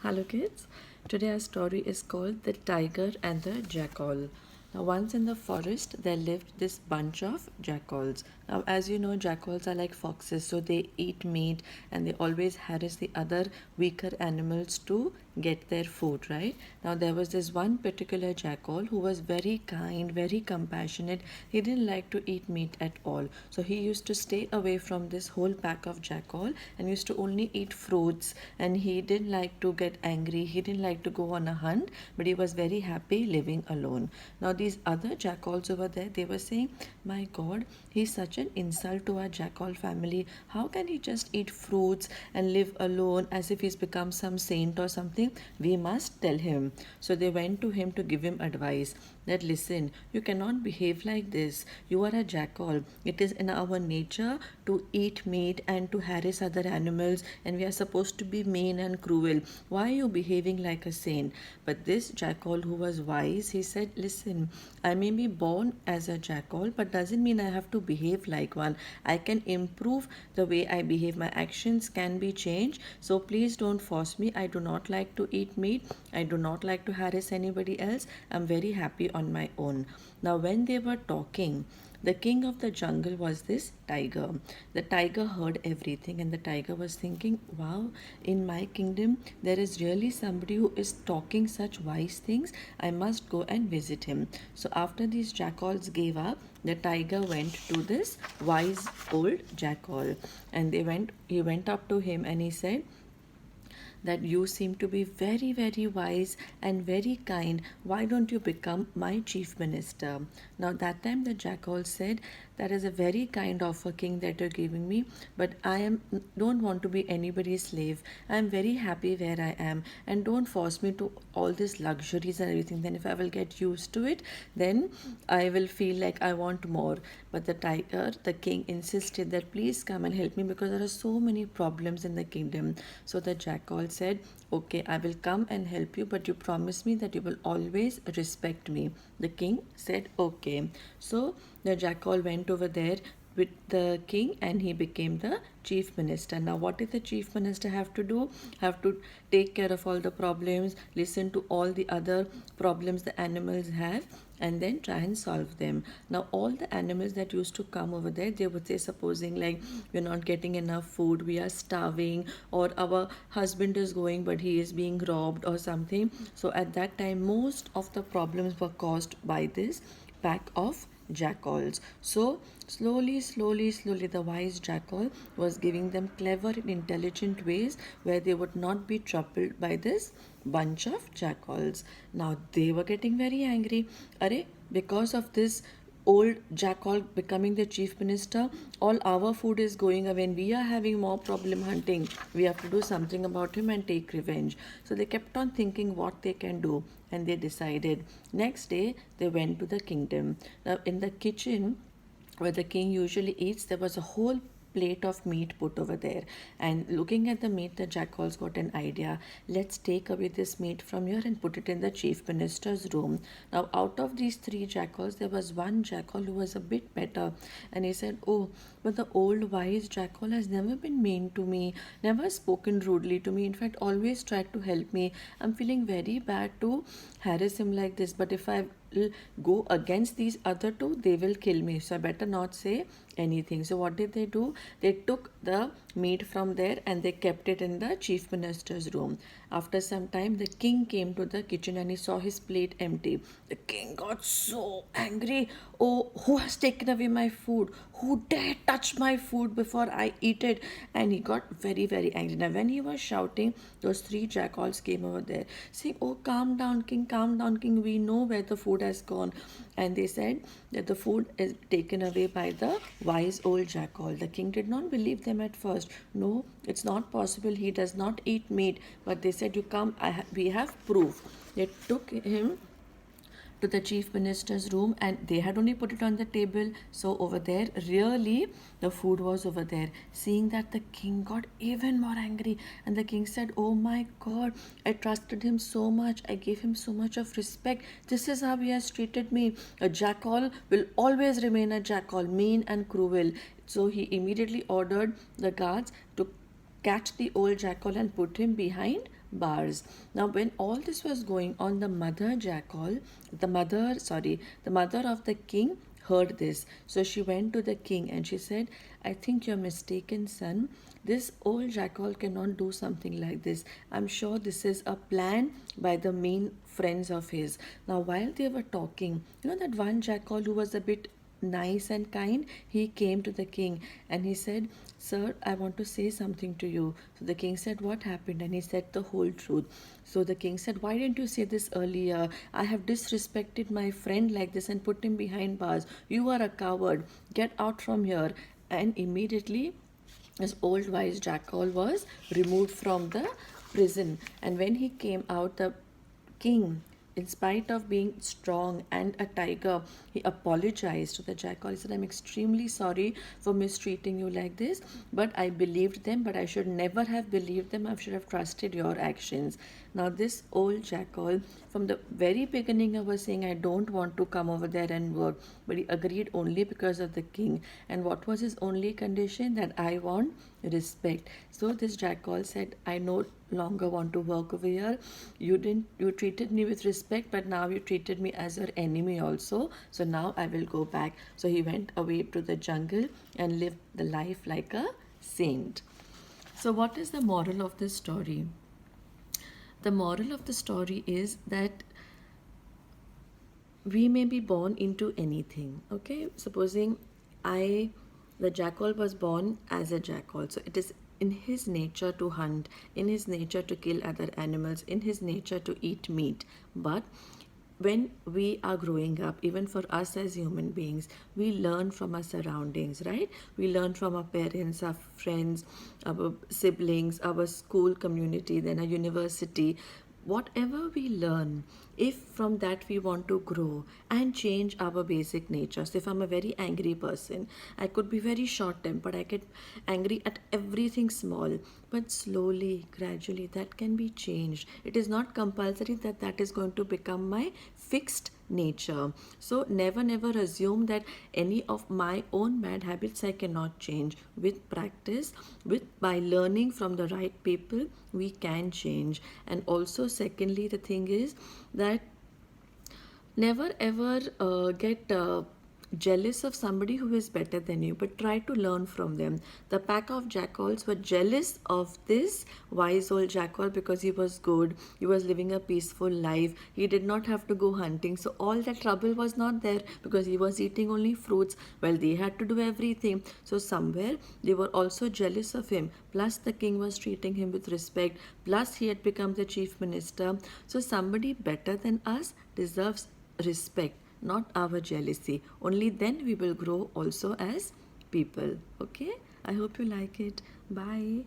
Hello kids. Today our story is called The Tiger and the Jackal. Now once in the forest there lived this bunch of jackals. Now as you know, jackals are like foxes, so they eat meat and they always harass the other weaker animals to get their food, right? Now there was this one particular jackal who was very kind, very compassionate. He didn't like to eat meat at all. So he used to stay away from this whole pack of jackal and used to only eat fruits, and he didn't like to get angry. He didn't like to go on a hunt, but he was very happy living alone. Now these other jackals over there, they were saying, my God, he's such an insult to our jackal family. How can he just eat fruits and live alone as if he's become some saint or something? We must tell him. So they went to him to give him advice that listen, you cannot behave like this. You are a jackal. It is in our nature to eat meat and to harass other animals, and we are supposed to be mean and cruel. Why are you behaving like a saint? But this jackal, who was wise, he said, listen, I may be born as a jackal, but doesn't mean I have to behave like one. I can improve the way I behave. My actions can be changed. So please don't force me. I do not like to eat meat. I do not like to harass anybody else. I'm very happy on my own. Now, when they were talking, the king of the jungle was this tiger. The tiger heard everything, and the tiger was thinking, wow, in my kingdom, there is really somebody who is talking such wise things. I must go and visit him. So, after these jackals gave up, the tiger went to this wise old jackal, and he went up to him and he said, that you seem to be very, very wise and very kind. Why don't you become my chief minister? Now, that time the jackal said, that is a very kind offer, king, that you're giving me, but don't want to be anybody's slave. I am very happy where I am, and don't force me to all these luxuries and everything. Then if I will get used to it, then I will feel like I want more. But the king insisted that please come and help me because there are so many problems in the kingdom. So the jackal said, okay, I will come and help you, but you promise me that you will always respect me. The king said, okay. So the jackal went over there with the king and he became the chief minister. Now what did the chief minister have to do? Have to take care of all the problems, listen to all the other problems the animals have, and then try and solve them. Now all the animals that used to come over there, they would say, supposing like we're not getting enough food, we are starving, or our husband is going but he is being robbed or something. So at that time most of the problems were caused by this pack of jackals. So slowly, the wise jackal was giving them clever and intelligent ways where they would not be troubled by this bunch of jackals. Now they were getting very angry. Arey, because of this old jackal becoming the chief minister, all our food is going away and we are having more problem hunting. We have to do something about him and take revenge. So they kept on thinking what they can do, and they decided. Next day they went to the kingdom. Now in the kitchen where the king usually eats, there was a whole plate of meat put over there. And looking at the meat, the jackals got an idea. Let's take away this meat from here and put it in the chief minister's room. Now, out of these three jackals, there was one jackal who was a bit better. And he said, oh, but the old wise jackal has never been mean to me, never spoken rudely to me. In fact, always tried to help me. I'm feeling very bad to harass him like this. But if I go against these other two, they will kill me. So I better not say anything. So what did they do? They took the meat from there and they kept it in the chief minister's room. After some time, the king came to the kitchen and he saw his plate empty. The king got so angry. Oh, who has taken away my food? Who dare touch my food before I eat it? And he got very, very angry. Now, when he was shouting, those three jackals came over there saying, oh, calm down, king. We know where the food has gone. And they said that the food is taken away by the wise old jackal. The king did not believe them at first. No, it's not possible. He does not eat meat. But they said, you come, we have proof. They took him to the chief minister's room and they had only put it on the table. So over there, really, the food was over there. Seeing that, the king got even more angry, and the king said, oh my God, I trusted him so much. I gave him so much of respect. This is how he has treated me. A jackal will always remain a jackal, mean and cruel. So he immediately ordered the guards to catch the old jackal and put him behind bars. Now, when all this was going on, the mother of the king heard this. So she went to the king and she said, I think you're mistaken, son. This old jackal cannot do something like this. I'm sure this is a plan by the main friends of his. Now, while they were talking, that one jackal who was a bit nice and kind, he came to the king and he said, Sir, I want to say something to you. So the king said, What happened? And he said the whole truth. So the king said, Why didn't you say this earlier? I have disrespected my friend like this and put him behind bars. You are a coward. Get out from here. And immediately this old wise jackal was removed from the prison. And when he came out, the king, in spite of being strong and a tiger, he apologized to the jackal. He said, I'm extremely sorry for mistreating you like this, but I believed them, but I should never have believed them. I should have trusted your actions. Now, this old jackal, from the very beginning, I was saying, I don't want to come over there and work, but he agreed only because of the king. And what was his only condition? That I want respect. So this jackal said, I no longer want to work over here. You treated me with respect, but now you treated me as your enemy also. So now I will go back. So he went away to the jungle and lived the life like a saint. So what is the moral of this story? The moral of the story is that we may be born into anything. Okay, supposing the jackal was born as a jackal, so it is in his nature to hunt, in his nature to kill other animals, in his nature to eat meat. But when we are growing up, even for us as human beings, we learn from our surroundings, right? We learn from our parents, our friends, our siblings, our school community, then our university. Whatever we learn, if from that we want to grow and change our basic nature. So if I'm a very angry person, I could be very short tempered, I get angry at everything small, but slowly, gradually, that can be changed. It is not compulsory that that is going to become my fixed nature. So never assume that any of my own bad habits I cannot change. With practice, with by learning from the right people, we can change. And also secondly, the thing is that never ever get jealous of somebody who is better than you, but try to learn from them. The pack of jackals were jealous of this wise old jackal because he was good, he was living a peaceful life, he did not have to go hunting, so all that trouble was not there because he was eating only fruits while they had to do everything. So somewhere they were also jealous of him, plus the king was treating him with respect, plus he had become the chief minister. So somebody better than us deserves respect, not our jealousy. Only then we will grow also as people. Okay, I hope you like it. Bye.